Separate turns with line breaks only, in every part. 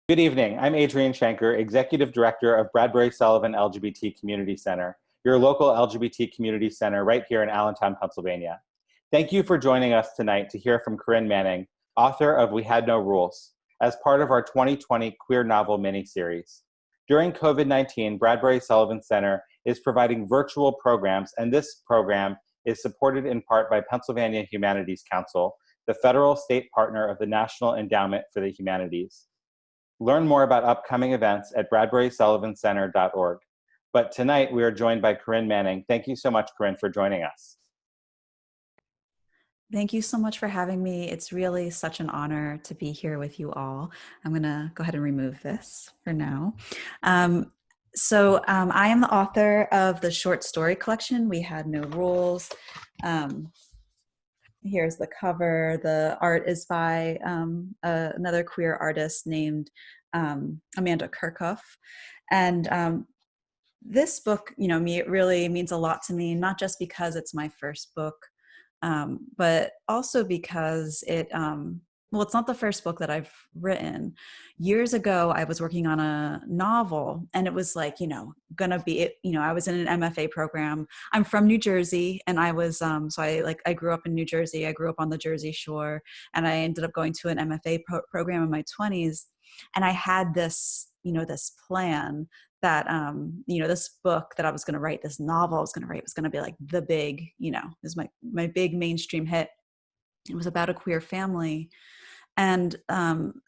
Good evening. I'm Adrian Schenker, Executive Director of Bradbury-Sullivan LGBT Community Center, your local LGBT community center right here in Allentown, Pennsylvania. Thank you for joining us tonight to hear from Corinne Manning, author of We Had No Rules, as part of our 2020 queer novel mini-series. During COVID-19, Bradbury-Sullivan Center is providing virtual programs, and this program is supported in part by Pennsylvania Humanities Council, the federal state partner of the National Endowment for the Humanities. Learn more about upcoming events at bradburysullivancenter.org. But tonight we are joined by Corinne Manning. Thank you so much, Corinne, for joining us.
Thank you so much for having me. It's really such an honor to be here with you all. I'm going to go ahead and remove this for now. I am the author of the short story collection, We Had No Rules. Here's the cover. The art is by another queer artist named Amanda Kirchhoff. And this book, it really means a lot to me, not just because it's my first book, but also because it's not the first book that I've written. Years ago, I was working on a novel, and it was like, I was in an MFA program. I'm from New Jersey, and I was, I grew up in New Jersey. I grew up on the Jersey Shore, and I ended up going to an MFA program in my 20s. And I had this, this plan that, this book that I was going to write, this novel I was going to write was going to be like the big, is my big mainstream hit. It was about a queer family. And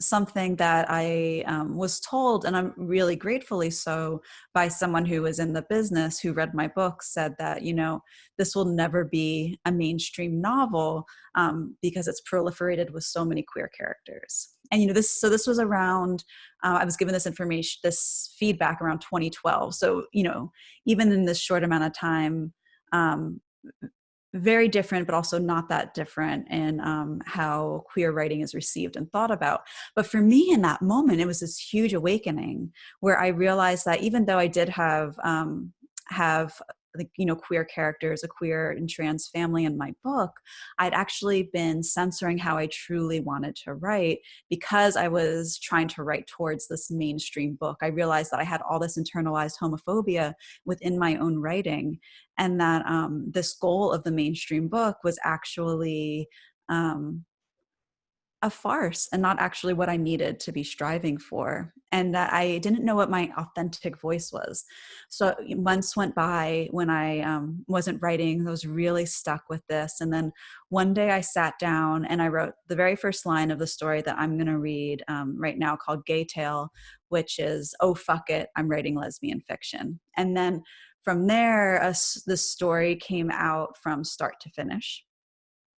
something that I was told, and I'm really gratefully so, by someone who was in the business who read my book, said that, this will never be a mainstream novel because it's proliferated with so many queer characters. And, this was around, I was given this feedback around 2012. So, even in this short amount of time, very different, but also not that different in how queer writing is received and thought about. But for me in that moment, it was this huge awakening where I realized that even though I did have queer characters, a queer and trans family in my book, I'd actually been censoring how I truly wanted to write because I was trying to write towards this mainstream book. I realized that I had all this internalized homophobia within my own writing, and that this goal of the mainstream book was actually a farce and not actually what I needed to be striving for. And that I didn't know what my authentic voice was. So months went by when I wasn't writing. I was really stuck with this. And then one day I sat down and I wrote the very first line of the story that I'm going to read right now, called Gay Tale, which is, oh, fuck it, I'm writing lesbian fiction. And then from there, the story came out from start to finish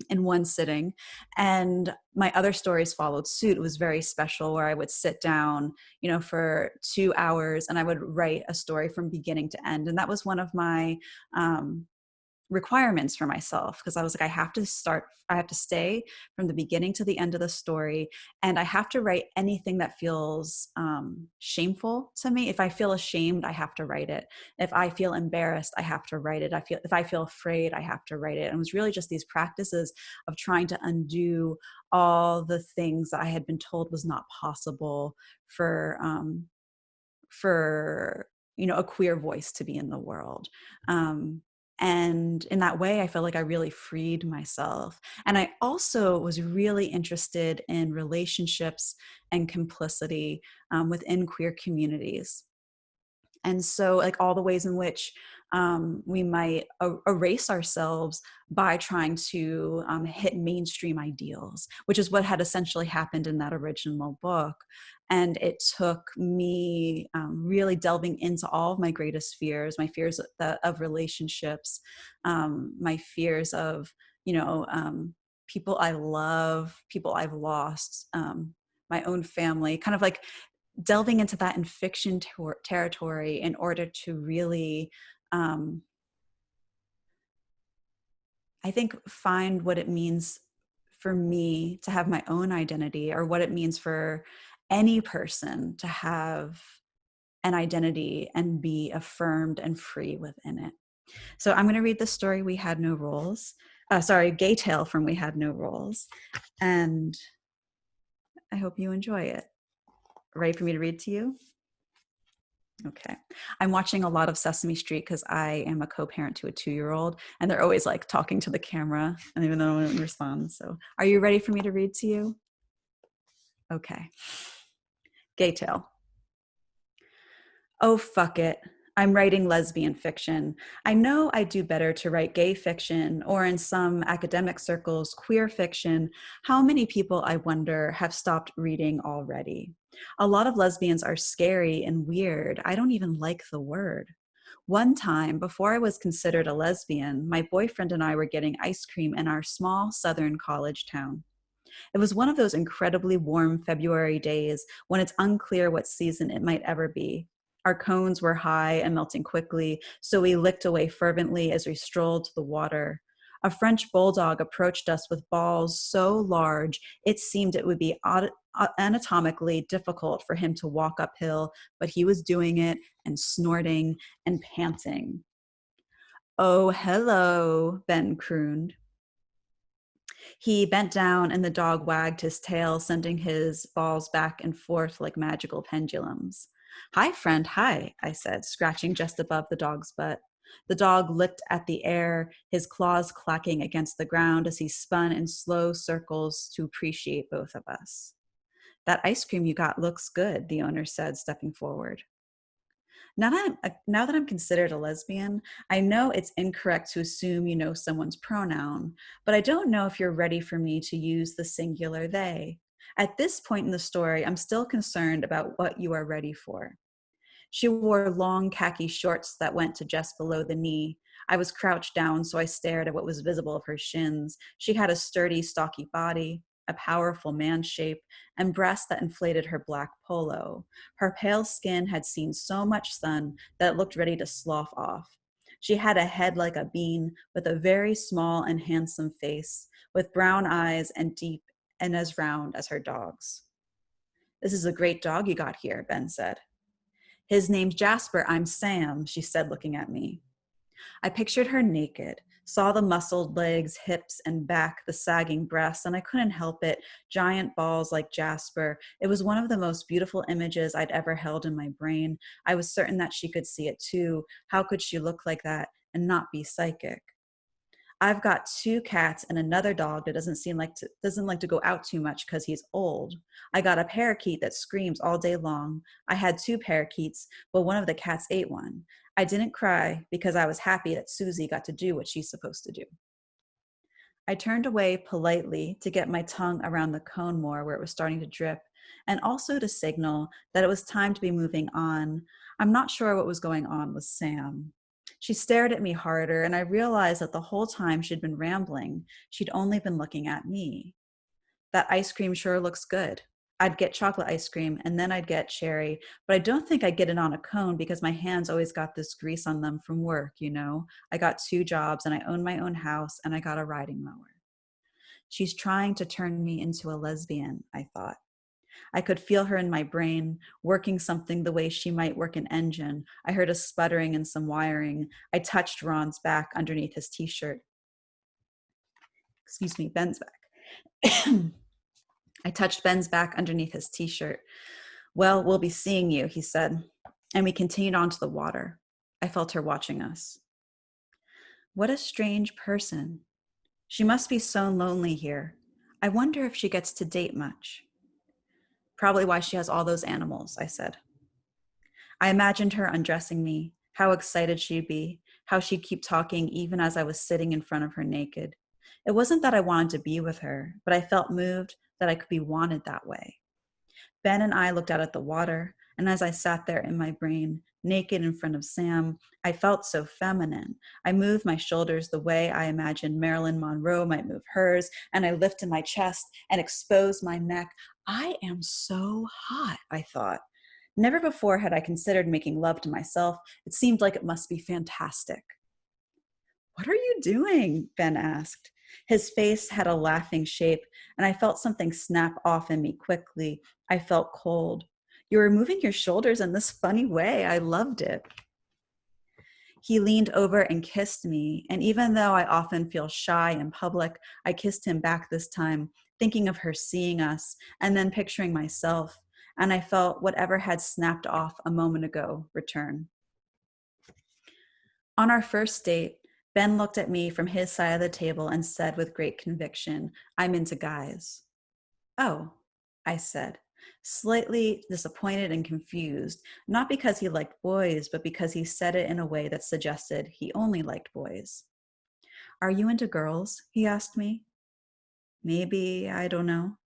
in one sitting, and my other stories followed suit. It was very special, where I would sit down, for 2 hours, and I would write a story from beginning to end. And that was one of my requirements for myself, because I was like, I have to stay from the beginning to the end of the story, and I have to write anything that feels shameful to me. If I feel ashamed, I have to write it. If I feel embarrassed, I have to write it. If I feel afraid, I have to write it. And it was really just these practices of trying to undo all the things that I had been told was not possible for a queer voice to be in the world. And in that way, I felt like I really freed myself. And I also was really interested in relationships and complicity within queer communities. And so, like, all the ways in which we might erase ourselves by trying to hit mainstream ideals, which is what had essentially happened in that original book. And it took me really delving into all of my greatest fears, my fears of relationships, my fears of, people I love, people I've lost, my own family, kind of like delving into that in fiction territory in order to really, I think, find what it means for me to have my own identity, or what it means for any person to have an identity and be affirmed and free within it. So I'm going to read the story, We Had No Rules. Gay Tale from We Had No Rules. And I hope you enjoy it. ready for me to read to you? Okay. I'm watching a lot of Sesame Street because I am a co-parent to a 2-year-old, and they're always like talking to the camera, and even though no one responds. So are you ready for me to read to you? Okay. Gay tale. Oh, fuck it. I'm writing lesbian fiction. I know I'd do better to write gay fiction, or in some academic circles, queer fiction. How many people, I wonder, have stopped reading already? A lot of lesbians are scary and weird. I don't even like the word. One time, before I was considered a lesbian, my boyfriend and I were getting ice cream in our small southern college town. It was one of those incredibly warm February days when it's unclear what season it might ever be. Our cones were high and melting quickly, so we licked away fervently as we strolled to the water. A French bulldog approached us with balls so large it seemed it would be anatomically difficult for him to walk uphill, but he was doing it and snorting and panting. "Oh, hello," Ben crooned. He bent down and the dog wagged his tail, sending his balls back and forth like magical pendulums. "Hi, friend, hi," I said, scratching just above the dog's butt. The dog licked at the air, his claws clacking against the ground as he spun in slow circles to appreciate both of us. "That ice cream you got looks good," the owner said, stepping forward. Now that I'm considered a lesbian, I know it's incorrect to assume you know someone's pronoun, but I don't know if you're ready for me to use the singular they. At this point in the story, I'm still concerned about what you are ready for. She wore long khaki shorts that went to just below the knee. I was crouched down, so I stared at what was visible of her shins. She had a sturdy, stocky body, a powerful man shape, and breasts that inflated her black polo. Her pale skin had seen so much sun that it looked ready to slough off. She had a head like a bean, with a very small and handsome face, with brown eyes and deep and as round as her dog's. "This is a great dog you got here," Ben said. "His name's Jasper, I'm Sam," she said, looking at me. I pictured her naked, saw the muscled legs, hips, and back, the sagging breasts, and I couldn't help it. Giant balls like Jasper. It was one of the most beautiful images I'd ever held in my brain. I was certain that she could see it too. How could she look like that and not be psychic? "I've got 2 cats and another dog that doesn't like to go out too much because he's old. I got a parakeet that screams all day long. I had 2 parakeets, but one of the cats ate one. I didn't cry because I was happy that Susie got to do what she's supposed to do." I turned away politely to get my tongue around the cone more where it was starting to drip, and also to signal that it was time to be moving on. I'm not sure what was going on with Sam. She stared at me harder, and I realized that the whole time she'd been rambling, she'd only been looking at me. "That ice cream sure looks good. I'd get chocolate ice cream, and then I'd get cherry, but I don't think I'd get it on a cone because my hands always got this grease on them from work, you know. I got 2 jobs, and I own my own house, and I got a riding mower." She's trying to turn me into a lesbian, I thought. I could feel her in my brain, working something the way she might work an engine. I heard a sputtering and some wiring. I touched Ron's back underneath his t-shirt. Excuse me, Ben's back. I touched Ben's back underneath his t-shirt. "Well, we'll be seeing you," he said. And we continued on to the water. I felt her watching us. What a strange person. She must be so lonely here. I wonder if she gets to date much. "Probably why she has all those animals," I said. I imagined her undressing me, how excited she'd be, how she'd keep talking even as I was sitting in front of her naked. It wasn't that I wanted to be with her, but I felt moved that I could be wanted that way. Ben and I looked out at the water, and as I sat there in my brain, naked in front of Sam, I felt so feminine. I moved my shoulders the way I imagined Marilyn Monroe might move hers, and I lifted my chest and exposed my neck. I am so hot, I thought. Never before had I considered making love to myself. It seemed like it must be fantastic. "What are you doing?" Ben asked. His face had a laughing shape, and I felt something snap off in me quickly. I felt cold. "You were moving your shoulders in this funny way. I loved it." He leaned over and kissed me, and even though I often feel shy in public, I kissed him back this time, thinking of her seeing us, and then picturing myself. and I felt whatever had snapped off a moment ago return. On our first date, Ben looked at me from his side of the table and said with great conviction, "I'm into guys." "Oh," I said, slightly disappointed and confused, not because he liked boys, but because he said it in a way that suggested he only liked boys. "Are you into girls?" he asked me. "Maybe, I don't know."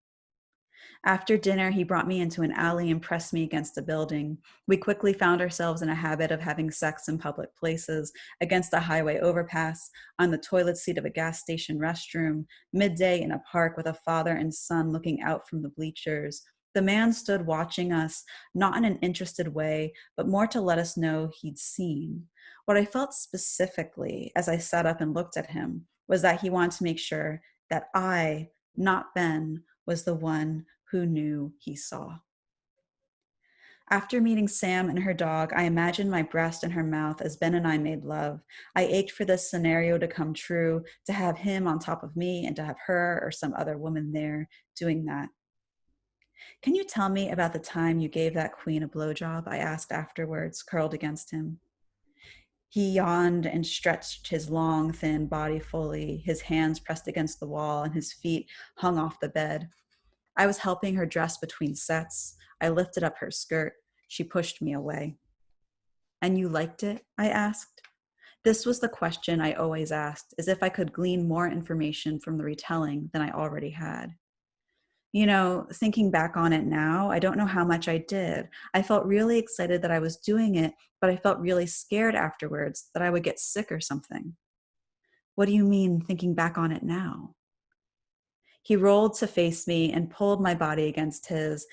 After dinner, he brought me into an alley and pressed me against a building. We quickly found ourselves in a habit of having sex in public places, against a highway overpass, on the toilet seat of a gas station restroom, midday in a park with a father and son looking out from the bleachers. The man stood watching us, not in an interested way, but more to let us know he'd seen. What I felt specifically as I sat up and looked at him was that he wanted to make sure that I, not Ben, was the one who knew he saw. After meeting Sam and her dog, I imagined my breast in her mouth as Ben and I made love. I ached for this scenario to come true, to have him on top of me and to have her or some other woman there doing that. "Can you tell me about the time you gave that queen a blowjob?" I asked afterwards, curled against him. He yawned and stretched his long, thin body fully, his hands pressed against the wall and his feet hung off the bed. I was helping her dress between sets. I lifted up her skirt. She pushed me away. "And you liked it?" I asked. This was the question I always asked, as if I could glean more information from the retelling than I already had. Thinking back on it now, I don't know how much I did. I felt really excited that I was doing it, but I felt really scared afterwards that I would get sick or something. "What do you mean, thinking back on it now?" He rolled to face me and pulled my body against his.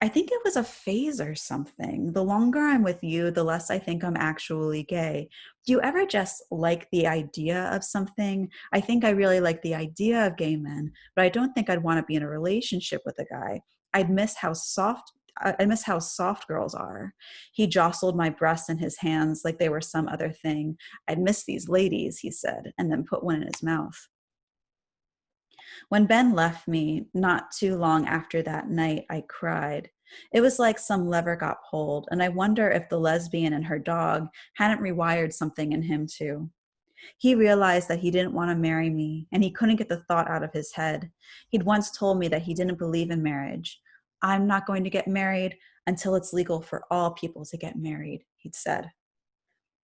"I think it was a phase or something. The longer I'm with you, the less I think I'm actually gay. Do you ever just like the idea of something? I think I really like the idea of gay men, but I don't think I'd want to be in a relationship with a guy. I miss how soft girls are." He jostled my breasts in his hands like they were some other thing. "I'd miss these ladies," he said, and then put one in his mouth. When Ben left me, not too long after that night, I cried. It was like some lever got pulled, and I wonder if the lesbian and her dog hadn't rewired something in him too. He realized that he didn't want to marry me, and he couldn't get the thought out of his head. He'd once told me that he didn't believe in marriage. "I'm not going to get married until it's legal for all people to get married," he'd said.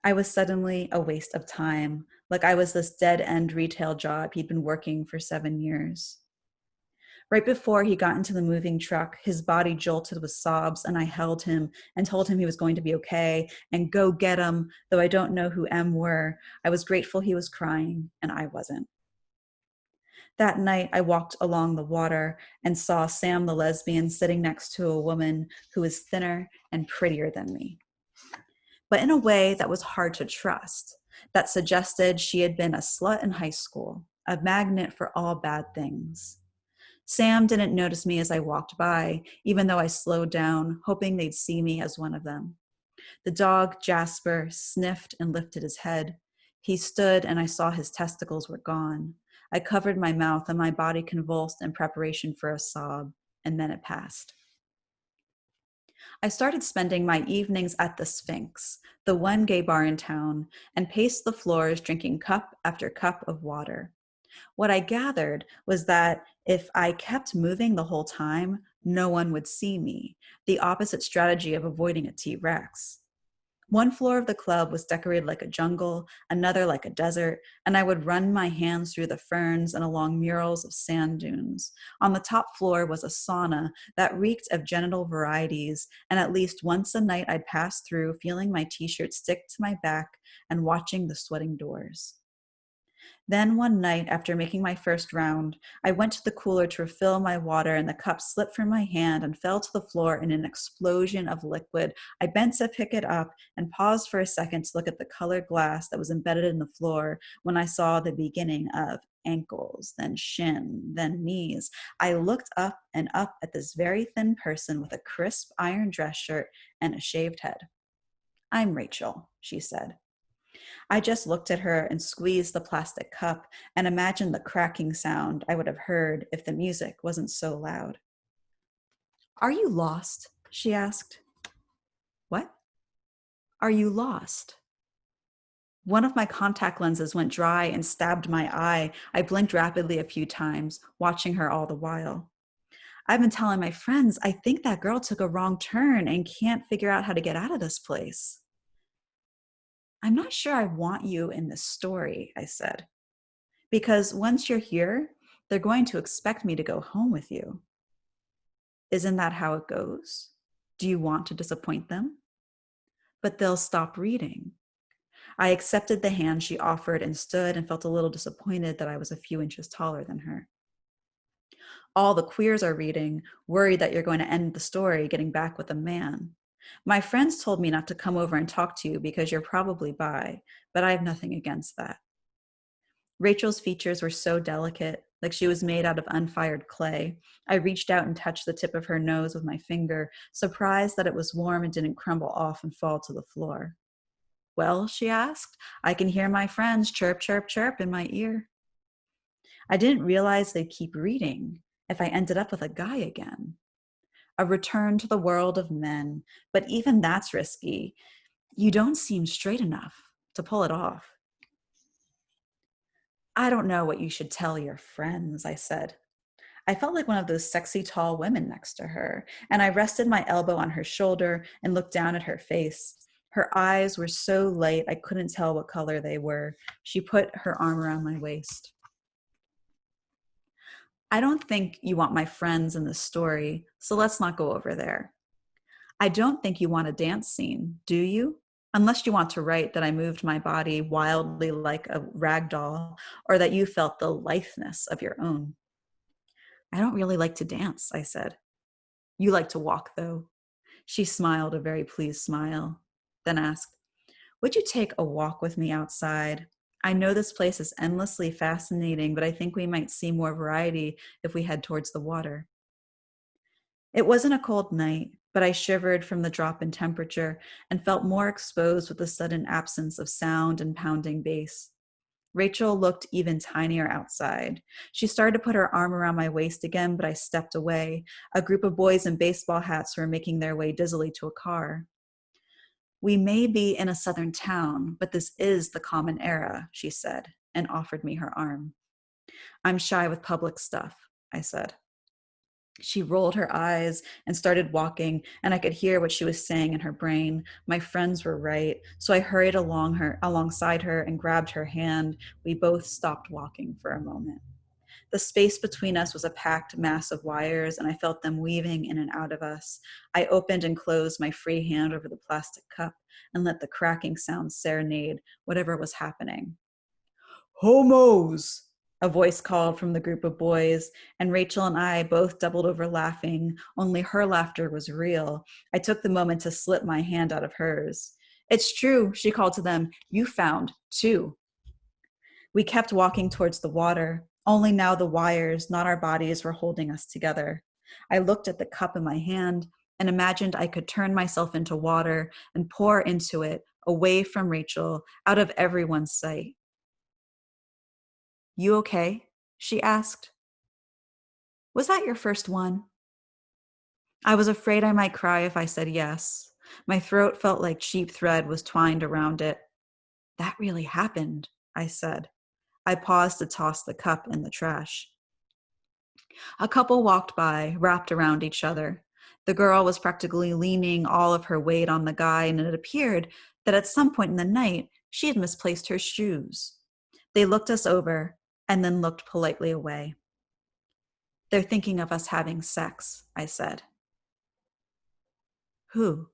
I was suddenly a waste of time, like I was this dead-end retail job he'd been working for 7 years. Right before he got into the moving truck, his body jolted with sobs, and I held him and told him he was going to be okay and go get him, though I don't know who M were. I was grateful he was crying, and I wasn't. That night, I walked along the water and saw Sam the lesbian sitting next to a woman who was thinner and prettier than me, but in a way that was hard to trust, that suggested she had been a slut in high school, a magnet for all bad things. Sam didn't notice me as I walked by, even though I slowed down, hoping they'd see me as one of them. The dog, Jasper, sniffed and lifted his head. He stood, and I saw his testicles were gone. I covered my mouth, and my body convulsed in preparation for a sob, and then it passed. I started spending my evenings at the Sphinx, the one gay bar in town, and paced the floors drinking cup after cup of water. What I gathered was that if I kept moving the whole time, no one would see me, the opposite strategy of avoiding a T-Rex. One floor of the club was decorated like a jungle, another like a desert, and I would run my hands through the ferns and along murals of sand dunes. On the top floor was a sauna that reeked of genital varieties, and at least once a night I'd pass through feeling my t-shirt stick to my back and watching the sweating doors. Then one night, after making my first round, I went to the cooler to refill my water, and the cup slipped from my hand and fell to the floor in an explosion of liquid. I bent to pick it up and paused for a second to look at the colored glass that was embedded in the floor when I saw the beginning of ankles, then shin, then knees. I looked up and up at this very thin person with a crisp iron dress shirt and a shaved head. "I'm Rachel," she said. I just looked at her and squeezed the plastic cup and imagined the cracking sound I would have heard if the music wasn't so loud. "Are you lost?" she asked. What? Are you lost? One of my contact lenses went dry and stabbed my eye. I blinked rapidly a few times, watching her all the while. I've been telling my friends, I think that girl took a wrong turn and can't figure out how to get out of this place. I'm not sure I want you in this story, I said, because once you're here, they're going to expect me to go home with you. Isn't that how it goes? Do you want to disappoint them? But they'll stop reading. I accepted the hand she offered and stood and felt a little disappointed that I was a few inches taller than her. All the queers are reading, worried that you're going to end the story getting back with a man. My friends told me not to come over and talk to you because you're probably bi, but I have nothing against that. Rachel's features were so delicate, like she was made out of unfired clay. I reached out and touched the tip of her nose with my finger, surprised that it was warm and didn't crumble off and fall to the floor. Well, she asked, I can hear my friends chirp, chirp, chirp in my ear. I didn't realize they'd keep reading if I ended up with a guy again. A return to the world of men, but even that's risky. You don't seem straight enough to pull it off. I don't know what you should tell your friends, I said. I felt like one of those sexy tall women next to her, and I rested my elbow on her shoulder and looked down at her face. Her eyes were so light I couldn't tell what color they were. She put her arm around my waist. I don't think you want my friends in this story, so let's not go over there. I don't think you want a dance scene, do you? Unless you want to write that I moved my body wildly like a rag doll, or that you felt the litheness of your own. I don't really like to dance, I said. You like to walk, though. She smiled a very pleased smile, then asked, would you take a walk with me outside? I know this place is endlessly fascinating, but I think we might see more variety if we head towards the water. It wasn't a cold night, but I shivered from the drop in temperature and felt more exposed with the sudden absence of sound and pounding bass. Rachel looked even tinier outside. She started to put her arm around my waist again, but I stepped away. A group of boys in baseball hats were making their way dizzily to a car. We may be in a southern town, but this is the common era, she said, and offered me her arm. I'm shy with public stuff, I said. She rolled her eyes and started walking, and I could hear what she was saying in her brain. My friends were right, so I hurried alongside her and grabbed her hand. We both stopped walking for a moment. The space between us was a packed mass of wires, and I felt them weaving in and out of us. I opened and closed my free hand over the plastic cup and let the cracking sound serenade whatever was happening. Homos! A voice called from the group of boys, and Rachel and I both doubled over laughing, only her laughter was real. I took the moment to slip my hand out of hers. It's true, she called to them. You found two. We kept walking towards the water. Only now the wires, not our bodies, were holding us together. I looked at the cup in my hand and imagined I could turn myself into water and pour into it, away from Rachel, out of everyone's sight. You okay? She asked. Was that your first one? I was afraid I might cry if I said yes. My throat felt like cheap thread was twined around it. That really happened, I said. I paused to toss the cup in the trash. A couple walked by, wrapped around each other. The girl was practically leaning all of her weight on the guy, and it appeared that at some point in the night, she had misplaced her shoes. They looked us over and then looked politely away. They're thinking of us having sex, I said. Who?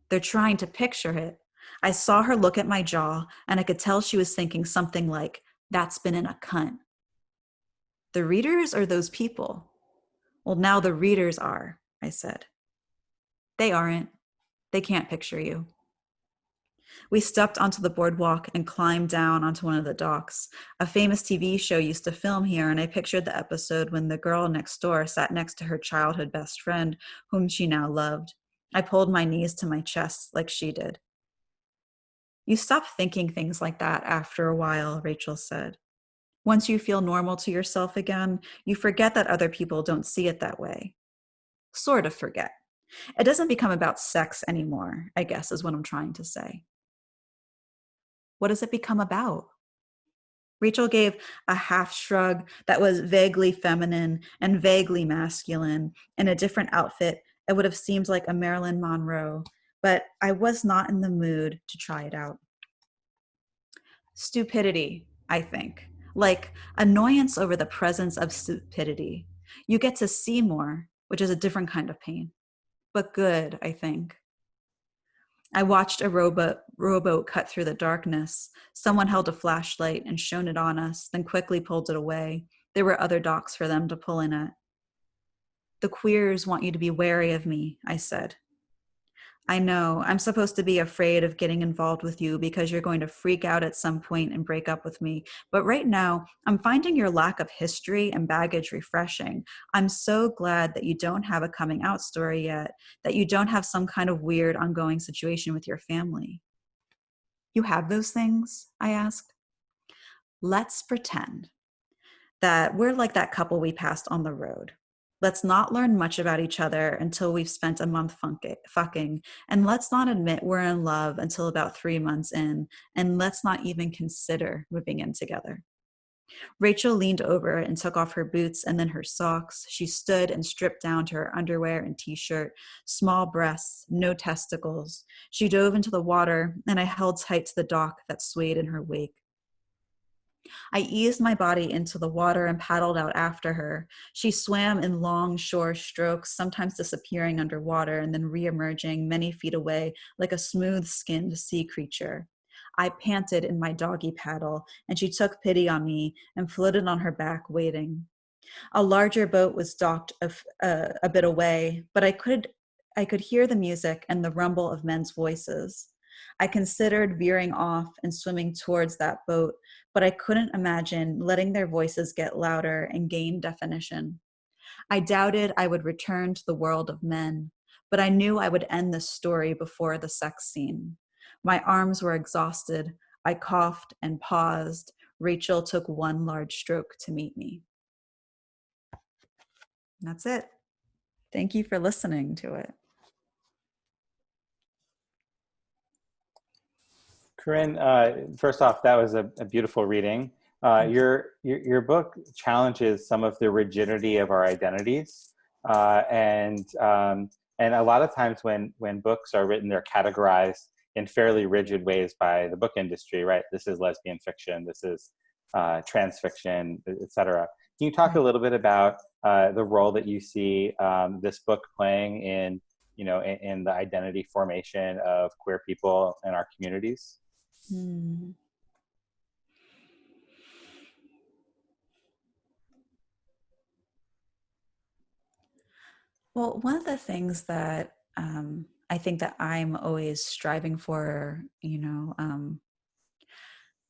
They're trying to picture it. I saw her look at my jaw, and I could tell she was thinking something like, that's been in a cunt. The readers or those people? Well, now the readers are, I said. They aren't. They can't picture you. We stepped onto the boardwalk and climbed down onto one of the docks. A famous TV show used to film here, and I pictured the episode when the girl next door sat next to her childhood best friend, whom she now loved. I pulled my knees to my chest like she did. You stop thinking things like that after a while, Rachel said. Once you feel normal to yourself again, you forget that other people don't see it that way. Sort of forget. It doesn't become about sex anymore, I guess, is what I'm trying to say. What does it become about? Rachel gave a half shrug that was vaguely feminine and vaguely masculine. In a different outfit, it would have seemed like a Marilyn Monroe, but I was not in the mood to try it out. Stupidity, I think. Like annoyance over the presence of stupidity. You get to see more, which is a different kind of pain, but good, I think. I watched a rowboat cut through the darkness. Someone held a flashlight and shone it on us, then quickly pulled it away. There were other docks for them to pull in at. The queers want you to be wary of me, I said. I know, I'm supposed to be afraid of getting involved with you because you're going to freak out at some point and break up with me. But right now, I'm finding your lack of history and baggage refreshing. I'm so glad that you don't have a coming out story yet, that you don't have some kind of weird ongoing situation with your family. You have those things? I asked. Let's pretend that we're like that couple we passed on the road. Let's not learn much about each other until we've spent a month fucking. And let's not admit we're in love until about 3 months in. And let's not even consider moving in together. Rachel leaned over and took off her boots and then her socks. She stood and stripped down to her underwear and t-shirt, small breasts, no testicles. She dove into the water and I held tight to the dock that swayed in her wake. I eased my body into the water and paddled out after her. She swam in long shore strokes, sometimes disappearing underwater and then reemerging many feet away like a smooth-skinned sea creature. I panted in my doggy paddle, and she took pity on me and floated on her back, waiting. A larger boat was docked a bit away, but I could hear the music and the rumble of men's voices. I considered veering off and swimming towards that boat, but I couldn't imagine letting their voices get louder and gain definition. I doubted I would return to the world of men, but I knew I would end this story before the sex scene. My arms were exhausted. I coughed and paused. Rachel took one large stroke to meet me. That's it. Thank you for listening to it.
Corinne, first off, that was a beautiful reading. Your book challenges some of the rigidity of our identities, and a lot of times when books are written, they're categorized in fairly rigid ways by the book industry, right? This is lesbian fiction, this is trans fiction, etc. Can you talk a little bit about the role that you see this book playing in, in the identity formation of queer people in our communities?
Well, one of the things that I think that I'm always striving for,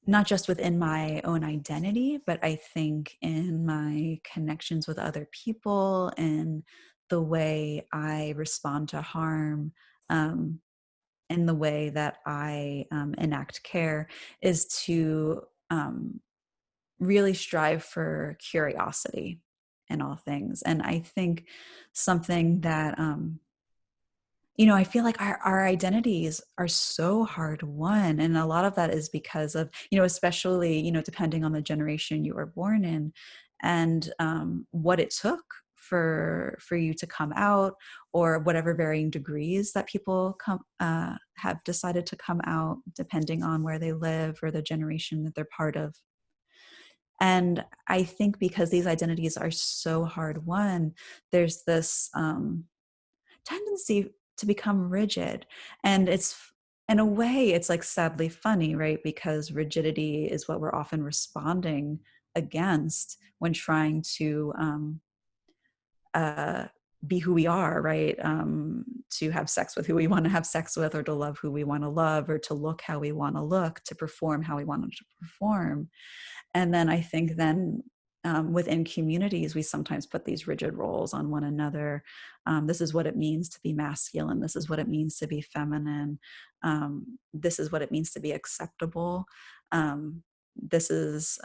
not just within my own identity, but I think in my connections with other people and the way I respond to harm, in the way that I enact care, is to really strive for curiosity in all things. And I think something that, I feel like our identities are so hard won. And a lot of that is because of, especially, depending on the generation you were born in and what it took for you to come out, or whatever varying degrees that people have decided to come out, depending on where they live or the generation that they're part of. And I think because these identities are so hard won, there's this tendency to become rigid. And it's, in a way, it's like sadly funny, right? Because rigidity is what we're often responding against when trying to be who we are, right? To have sex with who we want to have sex with, or to love who we want to love, or to look how we want to look, to perform how we want to perform. And then I think within communities, we sometimes put these rigid roles on one another. This is what it means to be masculine. This is what it means to be feminine. This is what it means to be acceptable. This is,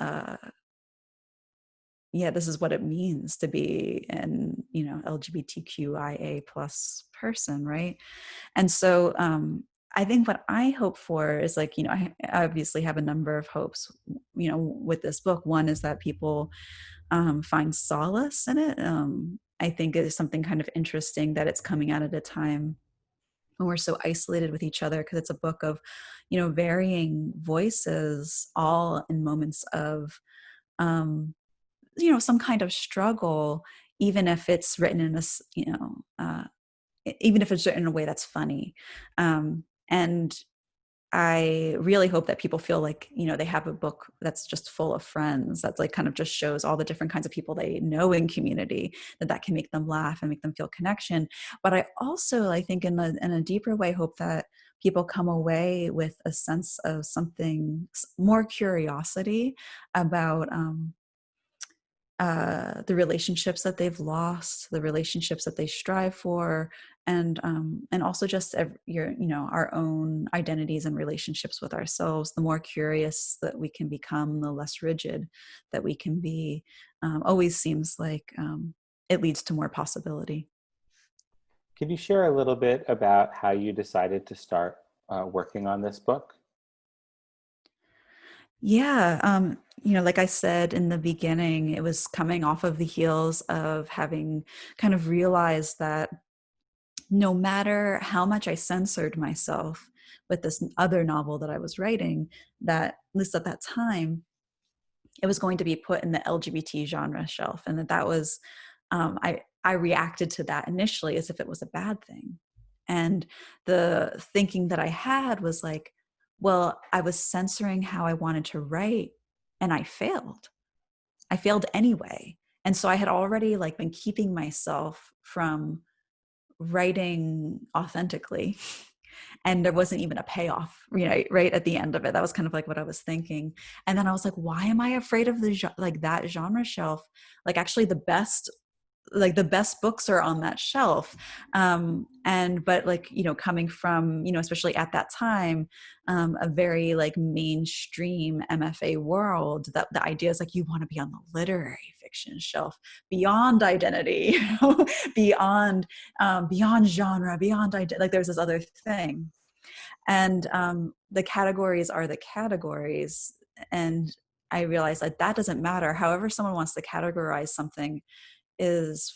yeah, this is what it means to be an, LGBTQIA plus person, right? And so I think what I hope for is like, I obviously have a number of hopes, with this book. One is that people find solace in it. I think it is something kind of interesting that it's coming out at a time when we're so isolated with each other, because it's a book of, varying voices, all in moments of, some kind of struggle, even if it's written in this, even if it's written in a way that's funny. And I really hope that people feel like, they have a book that's just full of friends, that's like kind of just shows all the different kinds of people they know in community, that can make them laugh and make them feel connection. But I also, I think in a deeper way, hope that people come away with a sense of something more curiosity about the relationships that they've lost, the relationships that they strive for, and also just our own identities and relationships with ourselves. The more curious that we can become, the less rigid that we can be. Always seems like it leads to more possibility.
Can you share a little bit about how you decided to start working on this book?
Yeah, like I said in the beginning, it was coming off of the heels of having kind of realized that no matter how much I censored myself with this other novel that I was writing, that at least at that time, it was going to be put in the LGBT genre shelf, and that was, I reacted to that initially as if it was a bad thing. And the thinking that I had was like, well, I was censoring how I wanted to write, and I failed. I failed anyway. And so I had already like been keeping myself from writing authentically, and there wasn't even a payoff, right at the end of it. That was kind of like what I was thinking. And then I was like, why am I afraid of that genre shelf? Like actually the best books are on that shelf. But like, coming from, especially at that time, a very like mainstream MFA world, that the idea is like, you want to be on the literary fiction shelf, beyond identity, beyond genre, like there's this other thing. And the categories are the categories. And I realized that doesn't matter. However someone wants to categorize something is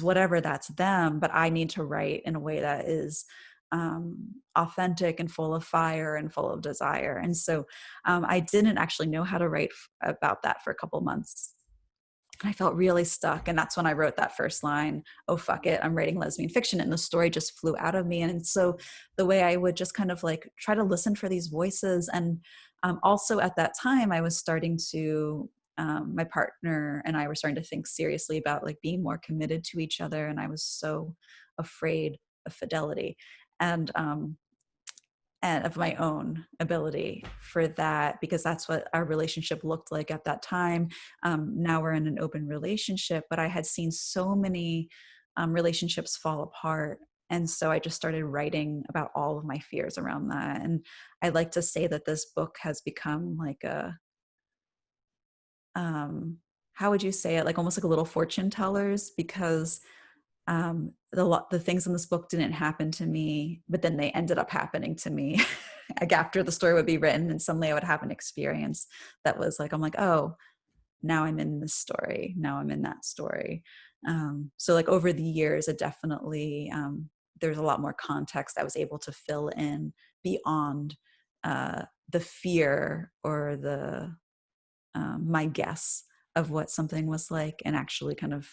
whatever, that's them, but I need to write in a way that is authentic and full of fire and full of desire. And so I didn't actually know how to write about that for a couple months. I felt really stuck. And that's when I wrote that first line, oh, fuck it, I'm writing lesbian fiction. And the story just flew out of me. And so the way I would just kind of like try to listen for these voices. And also at that time, I was starting to, my partner and I were starting to think seriously about like being more committed to each other. And I was so afraid of fidelity and of my own ability for that, because that's what our relationship looked like at that time. Now we're in an open relationship, but I had seen so many relationships fall apart. And so I just started writing about all of my fears around that. And I like to say that this book has become like a, how would you say it? Like almost like a little fortune tellers, because the things in this book didn't happen to me, but then they ended up happening to me. Like after the story would be written, and suddenly I would have an experience that was like, I'm like, oh, now I'm in this story. Now I'm in that story. So like over the years, it definitely, there's a lot more context I was able to fill in beyond the fear or the my guess of what something was like, and actually kind of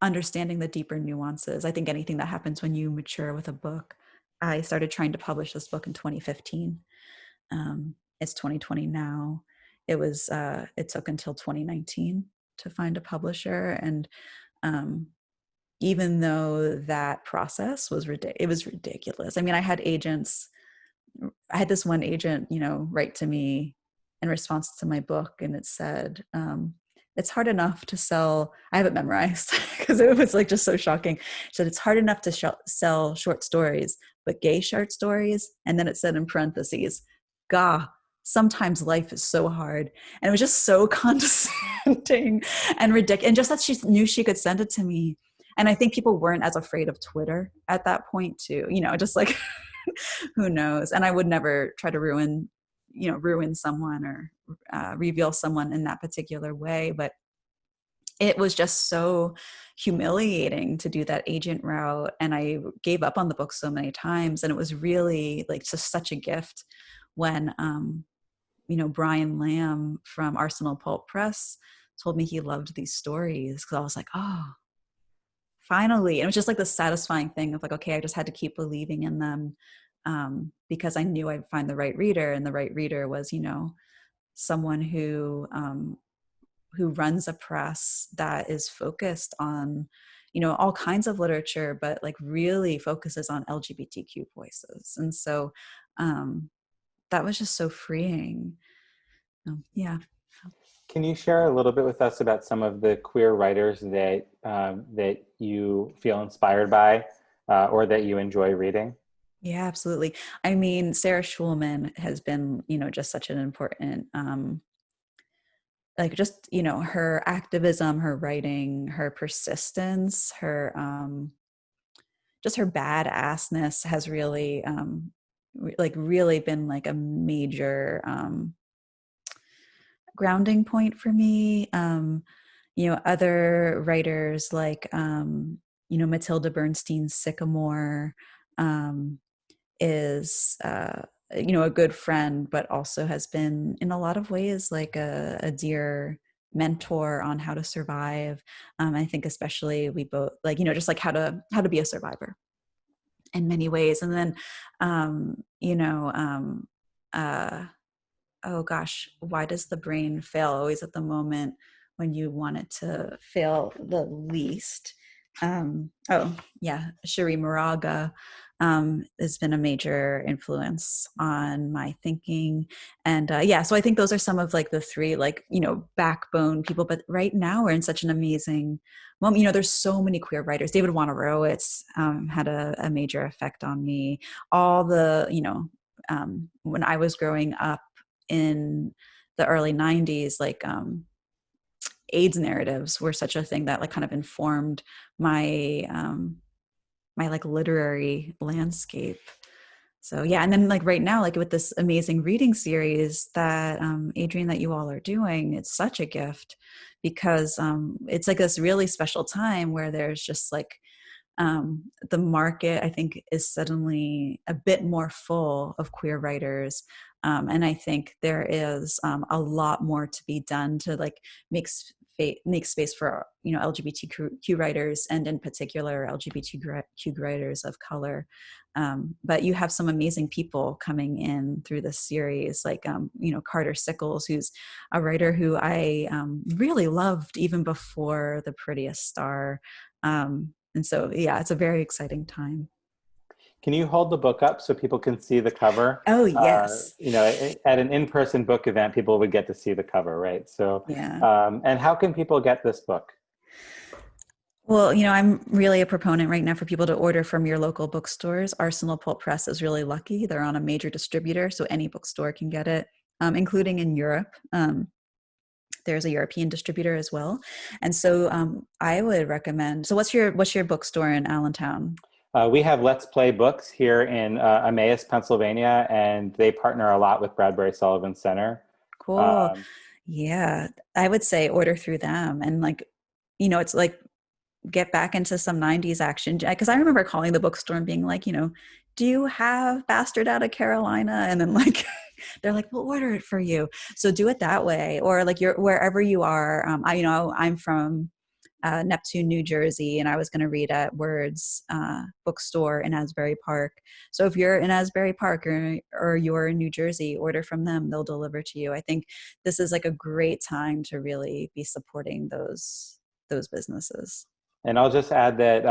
understanding the deeper nuances. I think anything that happens when you mature with a book. I started trying to publish this book in 2015. It's 2020 now. It took until 2019 to find a publisher. And even though that process was it was ridiculous. I mean, I had this one agent, write to me in response to my book, and it said, it's hard enough to sell, I have it memorized because it was like just so shocking. It said, it's hard enough to sell short stories, but gay short stories. And then it said in parentheses, "Gah, sometimes life is so hard. And it was just so condescending and ridiculous. And just that she knew she could send it to me. And I think people weren't as afraid of Twitter at that point too, just like, who knows? And I would never try to ruin someone or reveal someone in that particular way. But it was just so humiliating to do that agent route. And I gave up on the book so many times. And it was really like just such a gift when, Brian Lamb from Arsenal Pulp Press told me he loved these stories, because I was like, oh, finally. And it was just like the satisfying thing of like, okay, I just had to keep believing in them, because I knew I'd find the right reader, and the right reader was, someone who runs a press that is focused on, all kinds of literature, but like really focuses on LGBTQ voices. And so that was just so freeing. Yeah.
Can you share a little bit with us about some of the queer writers that you feel inspired by, or that you enjoy reading?
Yeah, absolutely. I mean, Sarah Schulman has been, just such an important, her activism, her writing, her persistence, her just her badassness has really, really been like a major grounding point for me. Other writers like, Matilda Bernstein's Sycamore is, a good friend, but also has been in a lot of ways like a dear mentor on how to survive. I think especially we both like, just like how to be a survivor in many ways. And then, oh gosh, why does the brain fail always at the moment when you want it to fail the least? Shiri Moraga has been a major influence on my thinking. And so I think those are some of like the three, like, backbone people. But right now we're in such an amazing moment. There's so many queer writers. David Wojnarowicz had a major effect on me. All the, when I was growing up in the early 90s, like AIDS narratives were such a thing that like kind of informed my my like literary landscape. So yeah, and then like right now, like with this amazing reading series that Adrienne, that you all are doing, it's such a gift, because it's like this really special time where there's just like the market, I think, is suddenly a bit more full of queer writers. And I think there is a lot more to be done to like make space for, LGBTQ writers, and in particular LGBTQ writers of color. But you have some amazing people coming in through this series, like, Carter Sickles, who's a writer who I really loved even before The Prettiest Star. And so, yeah, it's a very exciting time.
Can you hold the book up so people can see the cover?
Oh, yes.
At an in-person book event, people would get to see the cover, right? So,
Yeah.
and how can people get this book?
Well, I'm really a proponent right now for people to order from your local bookstores. Arsenal Pulp Press is really lucky. They're on a major distributor, so any bookstore can get it, including in Europe. There's a European distributor as well. And so I would recommend, so what's your bookstore in Allentown?
We have Let's Play Books here in Emmaus, Pennsylvania, and they partner a lot with Bradbury-Sullivan Center.
Cool. Yeah, I would say order through them, and like, it's like get back into some 90s action, because I remember calling the bookstore and being like, do you have Bastard Out of Carolina? And then like they're like, we'll order it for you. So do it that way, or like you're wherever you are. I'm from Neptune, New Jersey, and I was going to read at Words bookstore in Asbury Park. So if you're in Asbury Park or you're in New Jersey, order from them. They'll deliver to you. I think this is like a great time to really be supporting those businesses.
And I'll just add that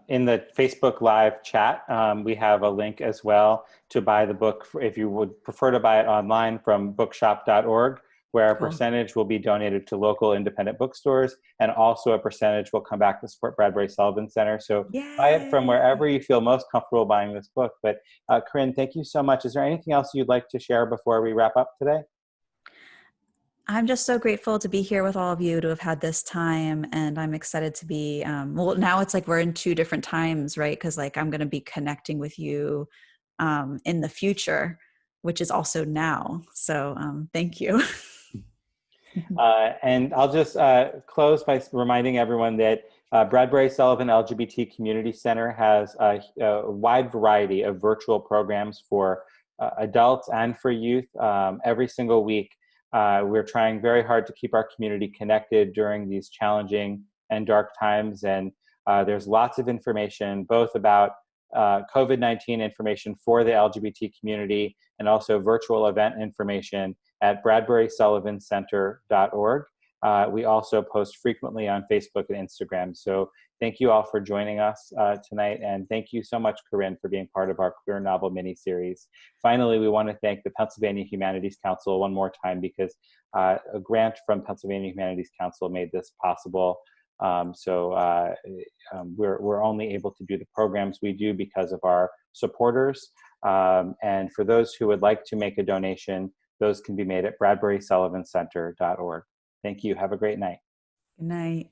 in the Facebook Live chat, we have a link as well to buy the book if you would prefer to buy it online from bookshop.org. where a
Cool.
percentage will be donated to local independent bookstores, and also a percentage will come back to support Bradbury-Sullivan Center. So buy it from wherever
Yay!
you feel most comfortable buying this book. But Corinne, thank you so much. Is there anything else you'd like to share before we wrap up today?
I'm just so grateful to be here with all of you, to have had this time. And I'm excited to be, well, now it's like we're in two different times, right? Because like I'm going to be connecting with you in the future, which is also now. So thank you.
And I'll just close by reminding everyone that Bradbury-Sullivan LGBT Community Center has a wide variety of virtual programs for adults and for youth every single week. We're trying very hard to keep our community connected during these challenging and dark times. And there's lots of information, both about COVID-19 information for the LGBT community and also virtual event information at bradburysullivancenter.org. We also post frequently on Facebook and Instagram. So thank you all for joining us tonight. And thank you so much, Corinne, for being part of our queer novel mini-series. Finally, we want to thank the Pennsylvania Humanities Council one more time, because a grant from Pennsylvania Humanities Council made this possible. We're only able to do the programs we do because of our supporters. And for those who would like to make a donation, those can be made at bradburysullivancenter.org. Thank you. Have a great night.
Good night.